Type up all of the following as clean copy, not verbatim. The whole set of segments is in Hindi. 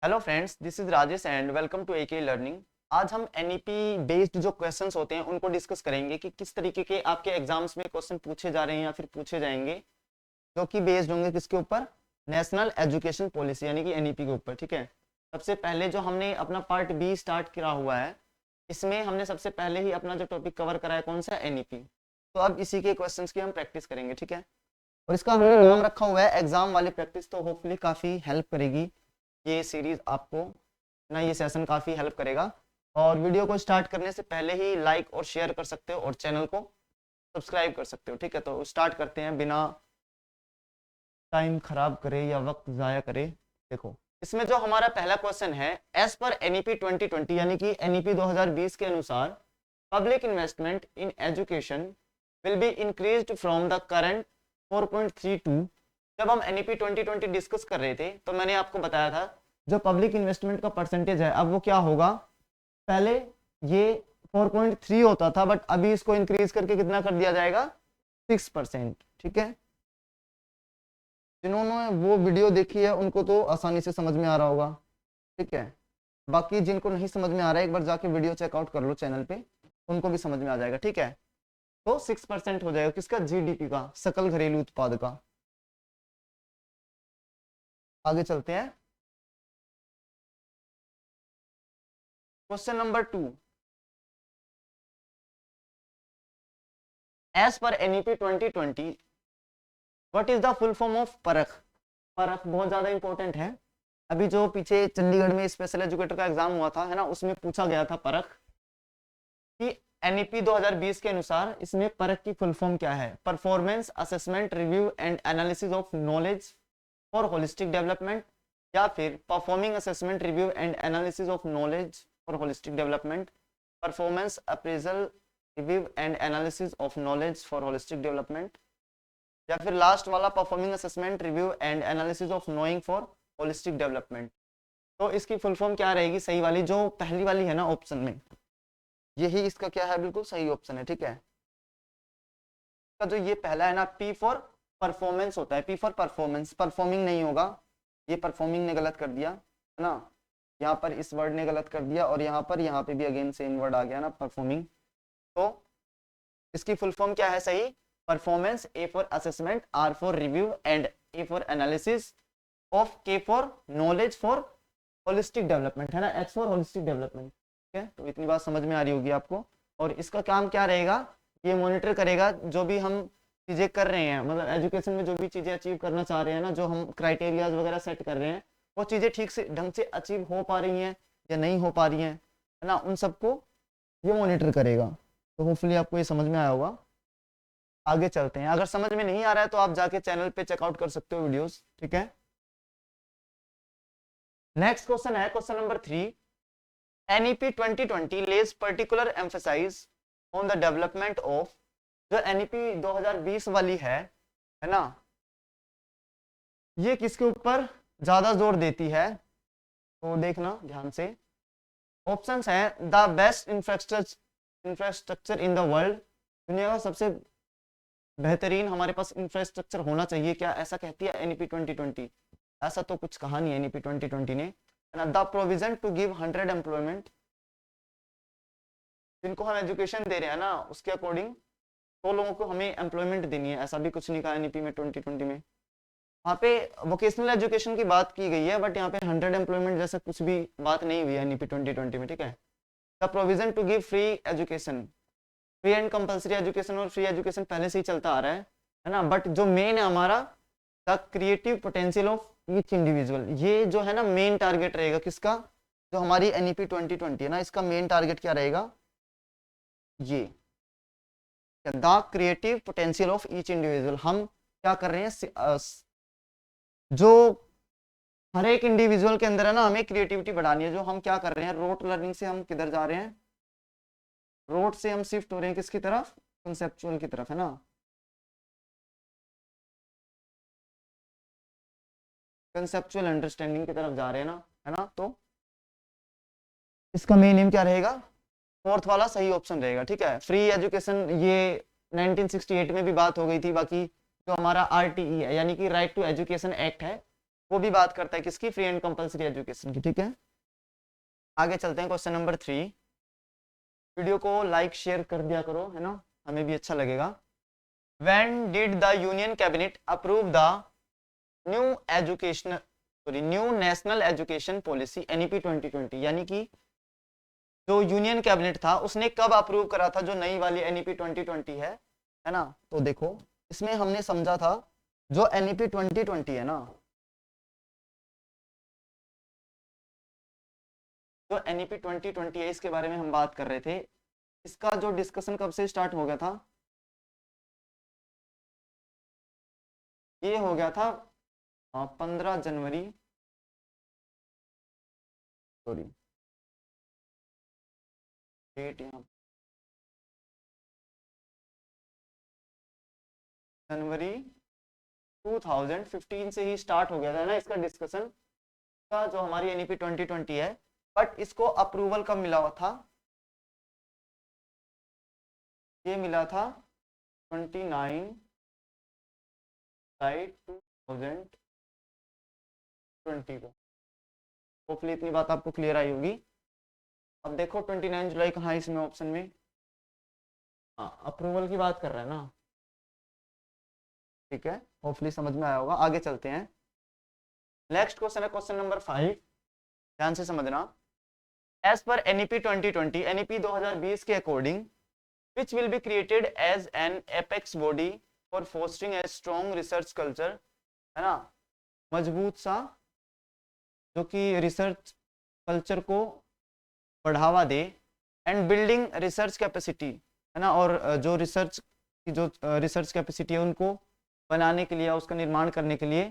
Hello friends, this is Rajesh and welcome to AK learning. आज हम एनईपी बेस्ड जो क्वेश्चंस होते हैं उनको डिस्कस करेंगे कि किस तरीके के आपके एग्जाम्स में क्वेश्चन पूछे जा रहे हैं या फिर पूछे जाएंगे, जो कि बेस्ड होंगे किसके ऊपर? नेशनल एजुकेशन पॉलिसी यानी कि एनईपी के ऊपर। ठीक है, सबसे पहले जो हमने अपना पार्ट बी स्टार्ट किया हुआ है, इसमें हमने सबसे पहले ही अपना जो टॉपिक कवर करा है कौन सा? एनईपी। तो अब इसी के क्वेश्चन की हम प्रैक्टिस करेंगे। ठीक है, और इसका हमने नाम रखा हुआ है एग्जाम वाली प्रैक्टिस। तो होपफुली काफ़ी हेल्प करेगी ये सीरीज आपको ना, ये सेशन काफ़ी हेल्प करेगा। और वीडियो को स्टार्ट करने से पहले ही लाइक और शेयर कर सकते हो और चैनल को सब्सक्राइब कर सकते हो। ठीक है, तो स्टार्ट करते हैं बिना टाइम खराब करे या वक्त ज़ाया करे। देखो, इसमें जो हमारा पहला क्वेश्चन है, एज पर एनईपी 2020 यानी कि एनईपी 2020 के अनुसार public investment in education will be increased from the current 4.32। जब हम एनईपी 2020 डिस्कस कर रहे थे तो मैंने आपको बताया था जो पब्लिक इन्वेस्टमेंट का परसेंटेज है अब वो क्या होगा। पहले ये 4.3 होता था, बट अभी इसको इंक्रीज करके कितना कर दिया जाएगा? 6%। ठीक है, जिन्होंने वो वीडियो देखी है उनको तो आसानी से समझ में आ रहा होगा। ठीक है, बाकी जिनको नहीं समझ में आ रहा है एक बार जाके वीडियो चेकआउट कर लो चैनल पे, उनको भी समझ में आ जाएगा। ठीक है, तो 6% हो जाएगा किसका? जीडीपी का, सकल घरेलू उत्पाद का। आगे चलते हैं, question number 2। As per NEP 2020 what is the full form of Parakh? Parakh बहुत ज्यादा इंपॉर्टेंट है। अभी जो पीछे चंडीगढ़ में स्पेशल एजुकेटर का एग्जाम हुआ था, है ना, उसमें पूछा गया था परख कि एनईपी 2020 के अनुसार इसमें परख की फुल फॉर्म क्या है? Performance assessment review and analysis of knowledge for holistic development, या फिर performing assessment review and analysis of knowledge for holistic development, performance appraisal review and analysis of knowledge for holistic development, या फिर लास्ट वाला performing assessment review and analysis of knowing for holistic development. तो इसकी फुल फॉर्म क्या रहेगी? सही वाली जो पहली वाली है ना ऑप्शन में, यही इसका क्या है? बिल्कुल सही ऑप्शन है। ठीक है, का जो ये पहला है ना, पी फॉर परफॉर्मेंस होता है, पी फॉर परफॉर्मेंस, परफॉर्मिंग नहीं होगा। ये परफॉर्मिंग ने गलत कर दिया है ना, यहाँ पर इस वर्ड ने गलत कर दिया, और यहाँ पे भी अगेन सेम वर्ड आ गया ना, परफॉर्मिंग। तो इसकी फुल फॉर्म क्या है? सही, performance, A for assessment, R for review and A for analysis of, K for knowledge for holistic development, है ना, एच फॉर होलिस्टिक डेवलपमेंट। ठीक है, तो इतनी बात समझ में आ रही होगी आपको। और इसका काम क्या रहेगा? ये मॉनिटर करेगा जो भी हम चीज़ें कर रहे हैं, मतलब एजुकेशन में जो भी चीज़ें अचीव करना चाह रहे हैं ना, जो हम क्राइटेरियाज वगैरह सेट कर रहे हैं, वो चीज़ें ठीक से ढंग से अचीव हो पा रही हैं या नहीं हो पा रही हैं, है ना, उन सबको ये मॉनिटर करेगा। तो होपफुली आपको ये समझ में आया होगा। आगे चलते हैं, अगर समझ में नहीं आ रहा है तो आप जाके चैनल पे चेकआउट कर सकते हो वीडियोस। ठीक है, नेक्स्ट क्वेश्चन है question number 3। NEP 2020 lays particular emphasise on the development of, जो एनईपी 2020 वाली है ना, ये किसके ऊपर ज्यादा जोर देती है? तो देखना ध्यान से, ऑप्शंस हैं the best infrastructure in the world, दुनिया का सबसे बेहतरीन हमारे पास इंफ्रास्ट्रक्चर होना चाहिए, क्या ऐसा कहती है एनईपी 2020? ऐसा तो कुछ कहा नहीं एनईपी 2020 ने। The provision to give 100 employment, जिनको हम एजुकेशन दे रहे हैं ना उसके अकॉर्डिंग 100 लोगों को हमें एम्प्लॉयमेंट देनी है, ऐसा भी कुछ नहीं कहा एनईपी में 2020 में। वहाँ पे वोकेशनल एजुकेशन की बात की गई है, बट यहाँ पे 100 एम्प्लॉयमेंट जैसा कुछ भी बात नहीं हुई है एनईपी 2020 में। ठीक है, the provision to give free education, free and compulsory education, और फ्री एजुकेशन पहले से ही चलता आ रहा है ना, बट जो मेन है हमारा the creative potential of each individual, ये जो है ना मेन टारगेट रहेगा किसका? जो हमारी एनईपी 2020 है ना, इसका मेन टारगेट क्या रहेगा? ये the creative potential of each individual. हम क्या कर रहे हैं? जो हर एक इंडिविजुअल के अंदर है ना, हमें क्रिएटिविटी बढ़ानी है। जो हम क्या कर रहे हैं, रोट लर्निंग से हम किधर जा रहे हैं? रोट से हम शिफ्ट हो रहे हैं किसकी तरफ? कंसेप्चुअल की तरफ, है ना, कंसेप्चुअल अंडरस्टैंडिंग की तरफ जा रहे हैं ना, है ना। तो इसका मेन एम क्या रहेगा? फोर्थ वाला सही ऑप्शन रहेगा। ठीक है, फ्री एजुकेशन, ये 1968 में भी बात हो गई थी। बाकी जो हमारा आरटीई है यानी कि राइट टू एजुकेशन एक्ट है, वो भी बात करता है किसकी, फ्री एंड कंपलसरी एजुकेशन की। ठीक है, आगे चलते हैं क्वेश्चन नंबर 3। वीडियो को लाइक शेयर कर दिया करो, है ना, हमें भी अच्छा लगेगा। When did the union cabinet approve the new education sorry new national education policy NEP 2020, यानी कि जो यूनियन कैबिनेट था उसने कब अप्रूव करा था जो नई वाली एनईपी 2020 है ना। तो देखो इसमें हमने समझा था जो एनईपी 2020 है ना, जो एनईपी 2020 है इसके बारे में हम बात कर रहे थे। इसका जो डिस्कशन कब से स्टार्ट हो गया था, ये हो गया था 15 जनवरी, सॉरी डेट यहाँ, जनवरी 2015 से ही स्टार्ट हो गया था ना इसका डिस्कशन का, जो हमारी एनईपी 2020 है। बट इसको अप्रूवल कब मिला हुआ था, ये मिला था 29/2020 को। होपफुली इतनी बात आपको क्लियर आई होगी। अब देखो 29 जुलाई कहाँ है इसमें ऑप्शन में, हाँ अप्रूवल की बात कर रहे हैं ना। ठीक है, होपफुली समझ में आया होगा। आगे चलते हैं, नेक्स्ट क्वेश्चन है क्वेश्चन नंबर 5, ध्यान से समझना। एज पर एनईपी 2020, एनईपी 2020 के according which will be created as an apex body for fostering a strong research culture, है ना, मजबूत सा जो कि रिसर्च कल्चर को बढ़ावा दे, एंड बिल्डिंग रिसर्च कैपेसिटी, है ना, और जो रिसर्च की जो रिसर्च कैपेसिटी है उनको बनाने के लिए, उसका निर्माण करने के लिए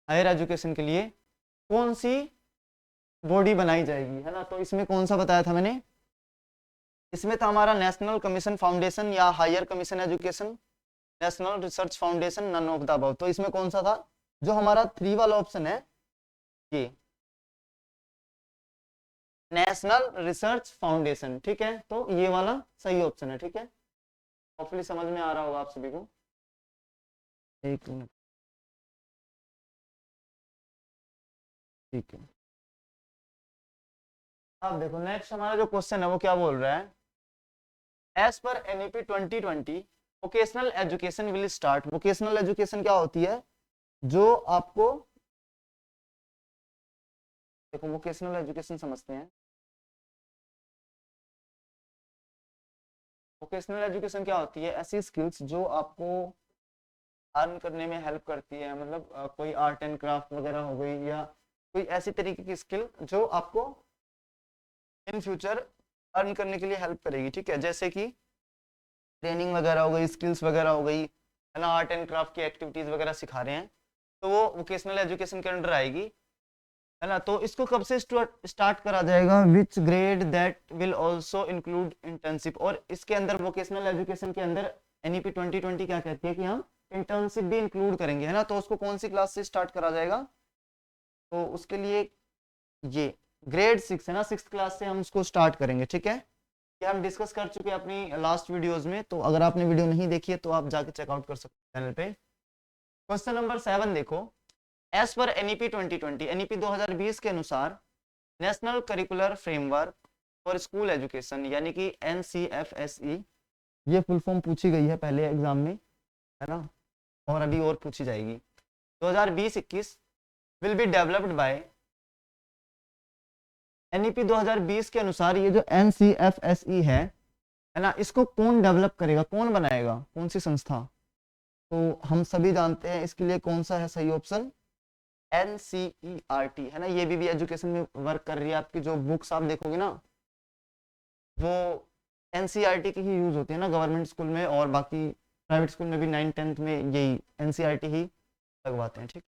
हायर एजुकेशन के लिए कौन सी बॉडी बनाई जाएगी, है ना। तो इसमें कौन सा बताया था मैंने, इसमें था हमारा नेशनल कमीशन फाउंडेशन या higher commission education, national research foundation, none of the above. तो इसमें कौन सा था, जो हमारा 3 वाला ऑप्शन है, ये नेशनल रिसर्च फाउंडेशन। ठीक है, तो ये वाला सही ऑप्शन है। ठीक है, होपफुली समझ में आ रहा होगा आप सभी को। एक मिनट, ठीक है। अब देखो नेक्स्ट हमारा जो क्वेश्चन है वो क्या बोल रहा है, as per NEP 2020 vocational education will start. Vocational education क्या होती है, जो आपको, देखो वोकेशनल एजुकेशन समझते हैं। वोकेशनल एजुकेशन क्या होती है, ऐसी स्किल्स जो आपको अर्न करने में हेल्प करती है, मतलब कोई आर्ट एंड क्राफ्ट वगैरह हो गई, या कोई ऐसी तरीके की स्किल जो आपको इन फ्यूचर अर्न करने के लिए हेल्प करेगी। ठीक है, जैसे कि ट्रेनिंग वगैरह हो गई, स्किल्स वगैरह हो गई, है ना, आर्ट एंड क्राफ्ट की एक्टिविटीज वगैरह सिखा रहे हैं, तो वो वोकेशनल एजुकेशन के अंडर आएगी, है ना। तो इसको कब से स्टार्ट करा जाएगा, which grade that will also include internship. और इसके अंदर वोकेशनल एजुकेशन के अंदर एनईपी 2020 क्या कहती है कि हम इंटर्नशिप भी इंक्लूड करेंगे, है ना। तो उसको कौन सी क्लास से स्टार्ट करा जाएगा, तो उसके लिए ये ग्रेड 6 है ना, 6th क्लास से हम उसको स्टार्ट करेंगे। ठीक है, ये हम डिस्कस कर चुके हैं अपनी लास्ट वीडियोस में, तो अगर आपने वीडियो नहीं देखी है तो आप जाके चेकआउट कर सकते हैं चैनल पे। क्वेश्चन नंबर 7 देखो, एज पर एनईपी 2020, एनईपी 2020 के अनुसार national curricular framework for school education, यानी कि NCFSE, ये फुल फॉर्म पूछी गई है पहले एग्जाम में, है ना, और अभी और पूछी जाएगी। 2020-21 will be developed by, NEP 2020 के अनुसार ये जो NCFSE है ना, इसको कौन डेवलप करेगा, कौन बनाएगा, कौन सी संस्था। तो हम सभी जानते हैं इसके लिए कौन सा है सही ऑप्शन, NCERT, है ना। ये भी एजुकेशन में वर्क कर रही है। आपकी जो बुक्स आप देखोगे ना, वो NCERT की ही यूज होती है ना गवर्नमेंट स्कूल में, और बाकी प्राइवेट स्कूल में भी 9th-10th में यही NCERT ही लगवाते हैं। ठीक,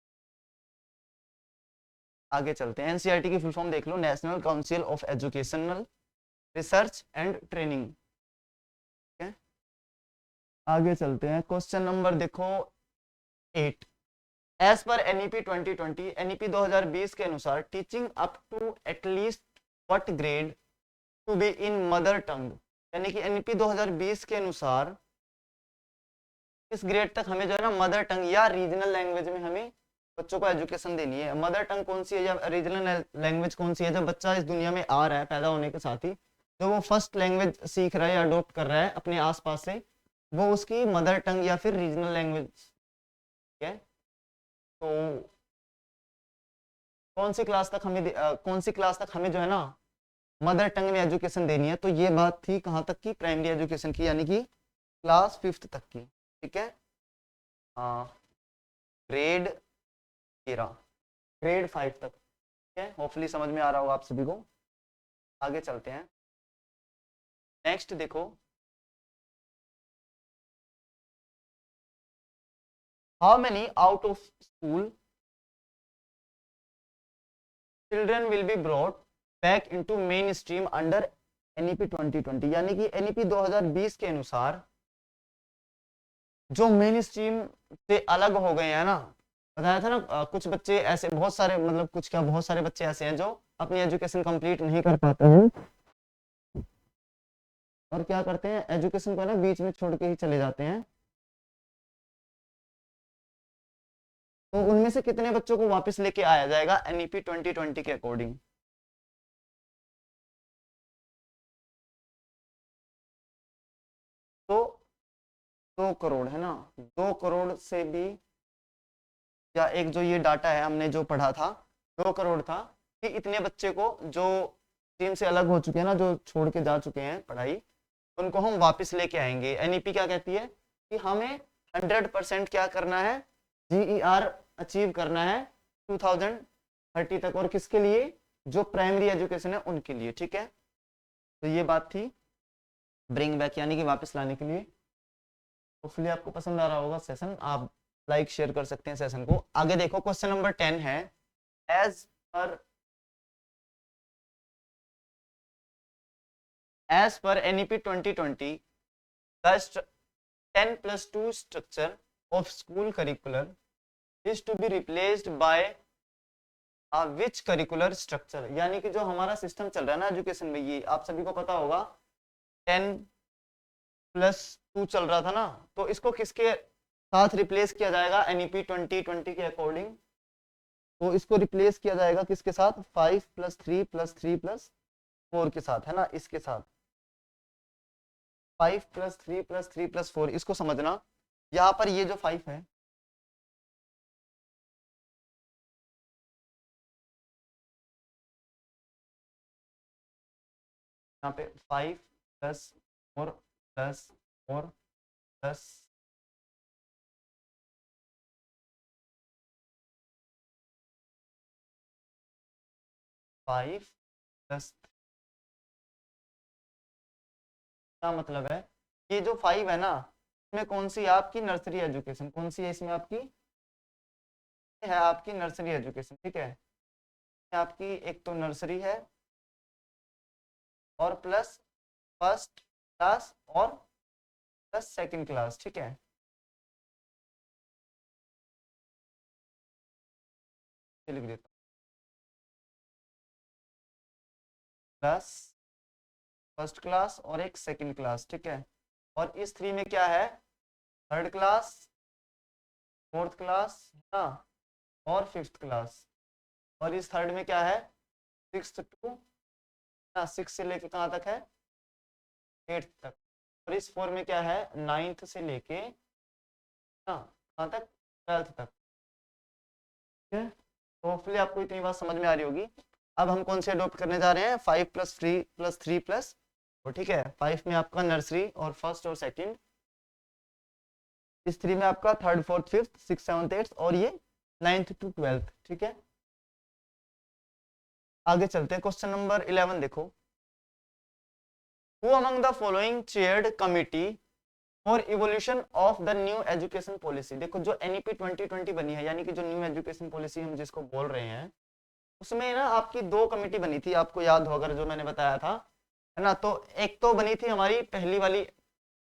आगे चलते हैं। NCERT की फुल फॉर्म देख लो, national council of educational research and training. ठीक है, आगे चलते हैं। क्वेश्चन नंबर देखो 8, एज पर एनईपी 2020, एनईपी 2020 के अनुसार teaching up to at least what grade to be in mother tongue, यानी कि एनईपी 2020 के अनुसार इस ग्रेड तक हमें जो है ना मदर टंग या रीजनल लैंग्वेज में हमें बच्चों को एजुकेशन देनी है। मदर टंग कौन सी है या रीजनल लैंग्वेज कौन सी है? जब बच्चा इस दुनिया में आ रहा है पैदा होने के साथ ही जो वो फर्स्ट लैंग्वेज सीख रहा है या अडोप्ट कर रहा है अपने आसपास से, वो उसकी मदर टंग या फिर रीजनल लैंग्वेज है। तो कौन सी क्लास तक हमें जो है ना मदर टंग में एजुकेशन देनी है? तो ये बात थी कहाँ तक की? प्राइमरी एजुकेशन की, यानी कि क्लास 5th तक की। ठीक है, ग्रेड 13 ग्रेड 5 तक। ठीक है, होपफुली समझ में आ रहा होगा आप सभी को। आगे चलते हैं, नेक्स्ट देखो, how many out of school children will be brought back into main stream under NEP 2020, यानी कि एनईपी 2020 के अनुसार जो मेन स्ट्रीम से अलग हो गए हैं ना, बताया था ना कुछ बच्चे ऐसे, बहुत सारे मतलब कुछ क्या बहुत सारे बच्चे ऐसे हैं जो अपनी एजुकेशन कंप्लीट नहीं कर पाते हैं और क्या करते हैं, एजुकेशन को ना बीच में छोड़ के ही चले जाते हैं। तो उनमें से कितने बच्चों को वापस लेके आया जाएगा एनईपी 2020 के अकॉर्डिंग? तो 2 करोड़ है ना, 2 करोड़ से भी, या एक जो ये डाटा है हमने जो पढ़ा था 2 करोड़ था कि इतने बच्चे को जो टीम से अलग हो चुके हैं ना, जो छोड़ के जा चुके हैं पढ़ाई, उनको हम वापस लेके आएंगे। एनईपी क्या कहती है कि हमें 100% क्या करना है, जीईआर अचीव करना है 2030 तक, और किसके लिए? जो प्राइमरी एजुकेशन है उनके लिए। ठीक है, तो ये बात थी ब्रिंग बैक यानी कि वापस लाने के लिए। होपफुली आपको पसंद आ रहा होगा सेशन, आप लाइक शेयर कर सकते हैं सेशन को। आगे देखो, क्वेश्चन नंबर 10 है, as per NEP 2020 the 10+2 structure of school curricular is to be replaced by a which curricular structure, यानी कि जो हमारा सिस्टम चल रहा है ना एजुकेशन में, ये आप सभी को पता होगा 10+2 चल रहा था ना, तो इसको किसके साथ रिप्लेस किया जाएगा एनईपी 2020 के अकॉर्डिंग? तो इसको रिप्लेस किया जाएगा किसके साथ? 5+3+3+4 के साथ, है ना, इसके साथ 5+3+3+4। इसको समझना, यहाँ पर ये जो 5 है, यहाँ पे 5+4+4+, 5+, क्या मतलब है? ये जो 5 है ना, इसमें कौन सी आपकी नर्सरी एजुकेशन, कौन सी है इसमें आपकी? है आपकी नर्सरी एजुकेशन। ठीक है, आपकी एक तो नर्सरी है और प्लस फर्स्ट क्लास और प्लस सेकंड क्लास। ठीक है, लिख देता हूँ, प्लस फर्स्ट क्लास और एक सेकंड क्लास। ठीक है, और इस 3 में क्या है? थर्ड क्लास, फोर्थ क्लास, हाँ, और 5th क्लास। और इस थर्ड में क्या है? 6th टू, हाँ, 6 से लेके कहाँ तक है? 8th तक। और इस 4 में क्या है? 9th से लेके, हाँ, कहाँ तक? 12th तक। ठीक है, तो होपफुली आपको इतनी बात समझ में आ रही होगी। अब हम कौन से अडोप्ट करने जा रहे हैं? 5+3+3+4। ठीक है, 5 में आपका नर्सरी और फर्स्ट और सेकंड, इस 3 में आपका third fourth fifth six seventh eighth, और ये 9th टू 12th। ठीक है, आगे चलते हैं, क्वेश्चन नंबर 11 देखो, who among the following chaired committee for evolution of the new education policy? देखो, जो एनईपी 2020 बनी है, यानी कि जो न्यू एजुकेशन पॉलिसी हम जिसको बोल रहे हैं, उसमें ना आपकी 2 कमेटी बनी थी, आपको याद हो अगर, जो मैंने बताया था, है ना। तो एक तो बनी थी हमारी पहली वाली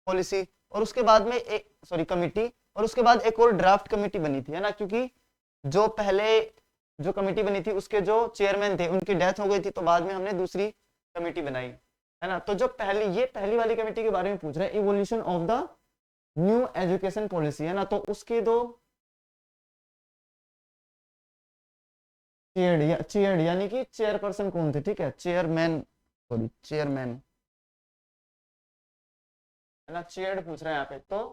पॉलिसी, और उसके बाद में एक, सॉरी, कमेटी, और उसके बाद एक और ड्राफ्ट कमेटी बनी थी, है ना, क्योंकि जो पहले जो कमेटी बनी थी उसके जो चेयरमैन थे उनकी डेथ हो गई थी, तो बाद में हमने दूसरी कमेटी बनाई, है ना। तो जो ये पहली वाली कमेटी के बारे में पूछ रहे हैं, evolution of the new education policy, है ना, तो उसके दो चेयर्ड यानी कि चेयरपर्सन कौन थे, ठीक है, चेयरमैन, सॉरी चेयरमैन है ना, चेयर्ड पूछ रहे हैं यहाँ पे, तो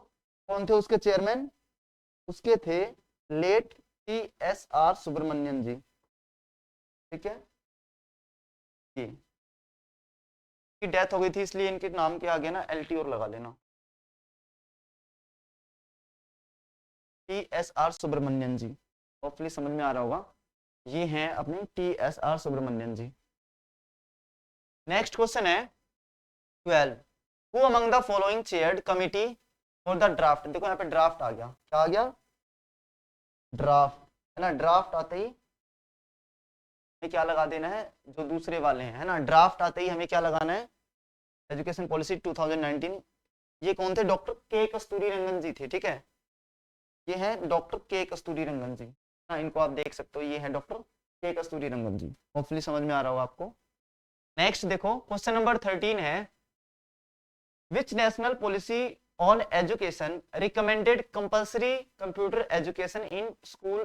कौन थे उसके चेयरमैन, उसके थे लेट TSR सुब्रमण्यम जी, ठीक है, ये की डेथ हो गई थी इसलिए इनके नाम के आगे ना LT और लगा लेना, TSR सुब्रमण्यम जी, होपफुली समझ में आ रहा होगा, ये हैं अपने TSR सुब्रमण्यम जी। नेक्स्ट क्वेश्चन है 12, who among the following chaired committee for the draft, देखो यहाँ पे ड्राफ्ट आ गया, क्या आ गया, ड्राफ्ट है ना, ड्राफ्ट आते ही हमें क्या लगा देना है, जो दूसरे वाले हैं है ना, ड्राफ्ट आते ही हमें क्या लगाना है, एजुकेशन पॉलिसी 2019, ये कौन थे, डॉक्टर के कस्तूरी रंगन जी थे, ठीक है, ये है डॉक्टर के कस्तूरी रंगन जी, हाँ इनको आप देख सकते हो, ये है डॉक्टर के कस्तूरी रंगन जी, होपफुली समझ में आ रहा होगा आपको। नेक्स्ट देखो क्वेश्चन नंबर 13 है, विच national policy on education recommended compulsory computer education in school,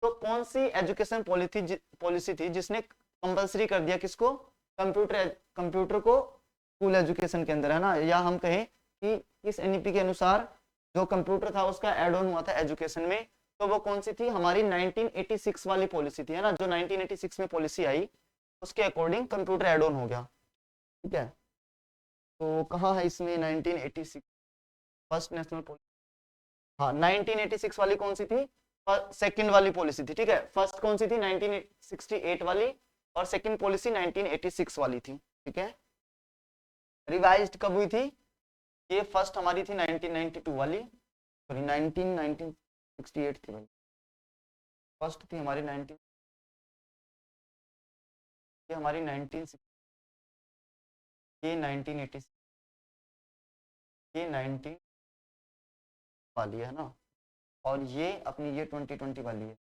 तो कौन सी एजुकेशन पॉलिसी थी जिसने कंपल्सरी कर दिया किसको, कंप्यूटर को स्कूल एजुकेशन के अंदर, है ना, या हम कहें कि इस NEP के अनुसार जो कंप्यूटर था उसका एड ऑन हुआ था एजुकेशन में, तो वो कौन सी थी, हमारी 1986 वाली पॉलिसी थी, है ना, जो 1986 में पॉलिसी आई उसके अकॉर्डिंग कंप्यूटर एड ऑन हो गया, ठीक है, तो कहाँ है इसमें 1986 फर्स्ट नेशनल पॉलिसी, हाँ 1986 वाली कौन सी थी, सेकंड वाली पॉलिसी थी, ठीक है, फर्स्ट कौन सी थी 1968 वाली और सेकंड पॉलिसी 1986 वाली थी, ठीक है, रिवाइज्ड कब हुई थी, ये फर्स्ट हमारी थी 1992 वाली, सॉरी 1968 थी भाई, फर्स्ट थी हमारी 19, ये हमारी 19, ये 1986, ये 19 वाली है ना, और ये अपनी ये 2020 वाली है,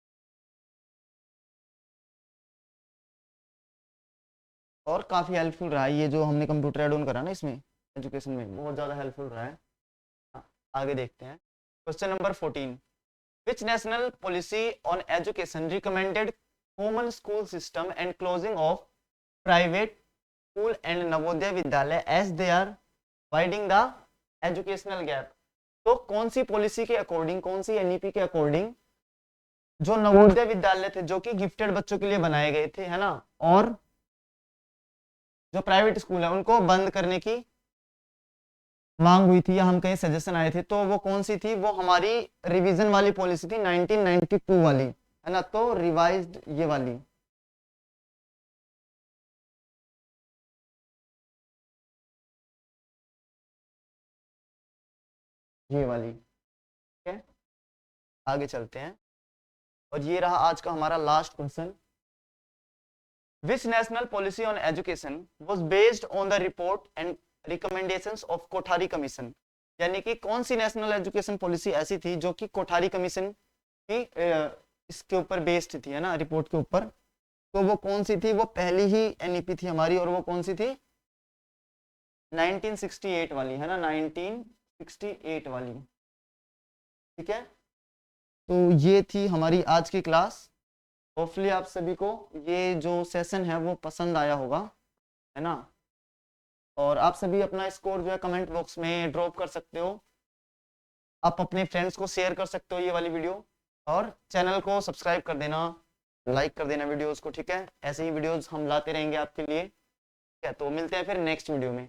और काफ़ी हेल्पफुल रहा है ये जो हमने कंप्यूटर एड ऑन करा ना इसमें एजुकेशन में, बहुत ज़्यादा हेल्पफुल रहा है। आगे देखते हैं question number 14, which national policy on education recommended common school system and closing of private school and Navodaya Vidyalaya as they are widening the educational gap, तो कौन सी पॉलिसी के अकॉर्डिंग, कौन सी NEP के अकॉर्डिंग जो नवोदय विद्यालय थे जो कि गिफ्टेड बच्चों के लिए बनाए गए थे, है ना, और जो प्राइवेट स्कूल है उनको बंद करने की मांग हुई थी या हम कहीं सजेशन आए थे, तो वो कौन सी थी, वो हमारी रिवीजन वाली पॉलिसी थी 1992 वाली, है ना, तो रिवाइज्ड ये वाली, ये वाली, ठीक है, आगे चलते हैं, और ये रहा आज का हमारा last question, which national policy on education was based on the report and recommendations of Kothari commission, यानी कि कौन सी नेशनल एजुकेशन पॉलिसी ऐसी थी जो कि कोठारी कमीशन की इसके ऊपर बेस्ड थी, है ना, रिपोर्ट के ऊपर, तो वो कौन सी थी, वो पहली ही NEP थी हमारी, और वो कौन सी थी 1968 वाली, है ना, 1968 वाली, ठीक है, तो ये थी हमारी आज की क्लास, होपफुली आप सभी को ये जो सेशन है वो पसंद आया होगा, है ना, और आप सभी अपना स्कोर जो है कमेंट बॉक्स में ड्रॉप कर सकते हो, आप अपने फ्रेंड्स को शेयर कर सकते हो ये वाली वीडियो, और चैनल को सब्सक्राइब कर देना, लाइक कर देना वीडियोस को, ठीक है, ऐसे ही वीडियोस हम लाते रहेंगे आपके लिए, ठीक है, तो मिलते हैं फिर नेक्स्ट वीडियो में।